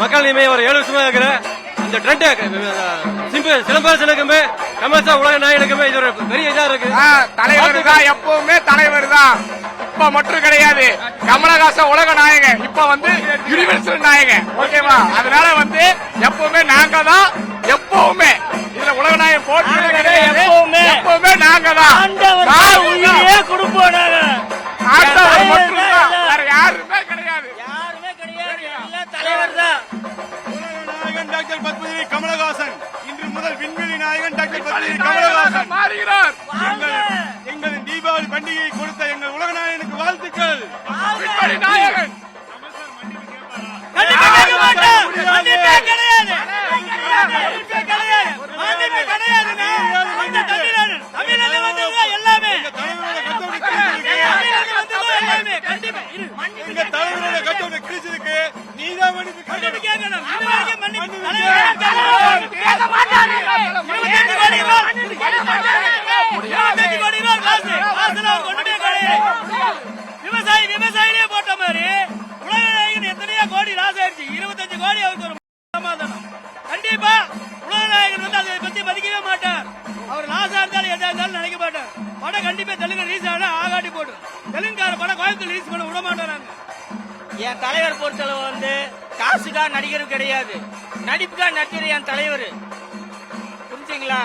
மக்கள் நீமே ஒரு 7 வருஷமா இருக்கிற அந்த ட்ரெண்ட் சிலம்பரசனுக்குமே கமல்சா உலக நாயனுக்குமே இது ஒரு பெரிய இதா இருக்கு. தலைவர் தான், எப்பவுமே தலைவர் தான். இப்ப மட்டும் கிடையாது, கமலஹாசன் உலக நாயகன், இப்ப யூனிவர்சல் நாயகன். ஓகேவா? அதனால எப்பவுமே நாங்க தான், எப்பவுமே இதுல உலக நாயகன் போட்டு கிடையாது, எப்பவுமே நாங்க தான் கொடுப்போம். ஆண்டவர் மட்டும் தான், வேற யாருமே கிடையாது. தலைவர் தான். டாக்டர் பத்மஜி கமலஹாசன் இன்று முதல் விண்வெளி நாயகன் டாக்டர் பத்மஜி கமலஹாசன் மாறுகிறார். எங்களின் தீபாவளி பண்டிகையை கொடுத்த எங்கள் உலக நாயகனுக்கு வாழ்த்துக்கள். விண்வெளி நாயகன் தலைவரோட கட்டோட கிழிச்சிருக்கு. நீதான் விவசாயிலே போட்ட மாதிரி உலக நாயகன் எத்தனையோ கோடி லாஸ் ஆயிடுச்சு. 25 கோடி அவருக்கு ஒரு சமாதானம். கண்டிப்பா உலக நாயகன் அதை பத்தி மதிக்கவே மாட்டார். அவர் லாஸா இருந்தாலும் எதா இருந்தாலும் நினைக்க மாட்டார். படம் கண்டிப்பா தெலுங்கு ரீஸ் ஆனா ஆகாட்டி போடும். தெலுங்கார படம் கோயம்புத்தூர் ரீஸ் பண்ண விட மாட்டாங்க. என் தலைவர் பொறுத்தளவு காசுக்கா நடிகரும் கிடையாது, நடிப்புக்கா நடிகர் என் தலைவர். புரிஞ்சுங்களா?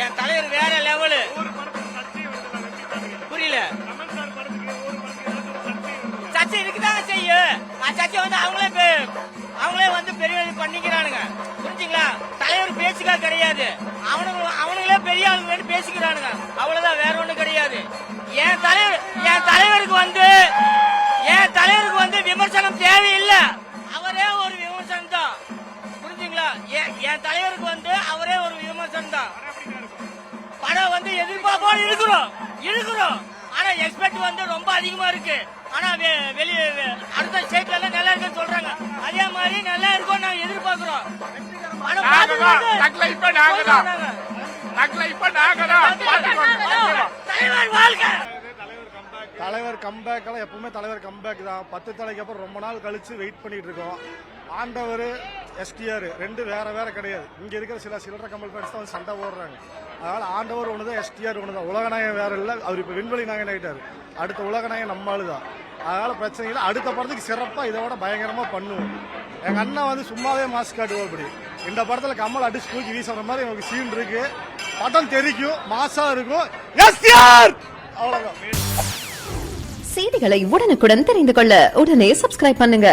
என் தலைவர் வேற லெவலு. புரியல? சர்ச்சை இருக்குதாங்க செய்யும். சர்ச்சை அவங்களே பெரிய பண்ணிக்கிறானுங்க. புரிஞ்சுங்களா? தலைவர் பேச்சுக்கா கிடையாது, அவனுங்களே பெரிய ஆளுங்க பேசிக்கிறானுங்க. அவ்வளவுதான், வேற ஒண்ணும் கிடையாது. என் தலைவருக்கு விமர்சனம் தேவையில்லை. அவரே ஒரு விமர்சனம் தான். புரிஞ்சுங்களா? என் தலைவருக்கு அவரே ஒரு விமர்சனம் தான். படம் எதிர்பார்ப்போம் இருக்கிறோம். ஆனா எக்ஸ்பெக்ட் ரொம்ப அதிகமா இருக்கு. ஆனா வெளியே அடுத்த ஸ்டேட்ல எல்லாம் நல்லா இருக்குன்னு சொல்றாங்க. அதே மாதிரி நல்லா இருக்கும் நாங்க எதிர்பார்க்கிறோம். தலைவர் கம்பேக் எல்லாம் எப்பவுமே தலைவர் கம்பேக் தான். 10 தலைக்கு அப்புறம் ரொம்ப நாள் கழிச்சு வெயிட் பண்ணிட்டு இருக்கோம். ஆண்டவர் எஸ்டிஆர் ரெண்டு வேற கிடையாது. இங்க இருக்கிற சிலர் கமல் ஃபேன்ஸ் தான் சண்டை போடுறாங்க. அதனால ஆண்டவர் ஒண்ணுதான், எஸ்டிஆர் ஒண்ணுதான். உலகநாயகன் வேற இல்ல. அவர் இப்ப விண்வெளி நாயகன் ஆயிட்டாரு. அடுத்த உலகநாயகன் நம்ம ஆளுதான். அதனால பிரச்சனை இல்லை. அடுத்த படத்துக்கு சிறப்பா இதோட பயங்கரமா பண்ணுவோம். எங்க அண்ணா சும்மாவே மாஸ்க் காட்டுவோம். அப்படி இந்த படத்துல கமல் அடிச்சு தூக்கி வீசுற மாதிரி எனக்கு சீன் இருக்கு. படம் தெரிக்கும், மாசா இருக்கும். எஸ்டிஆர் அவ்வளவுதான். செய்திகளை உடனுக்குடன் தெரிந்து கொள்ள உடனே சப்ஸ்கிரைப் பண்ணுங்க.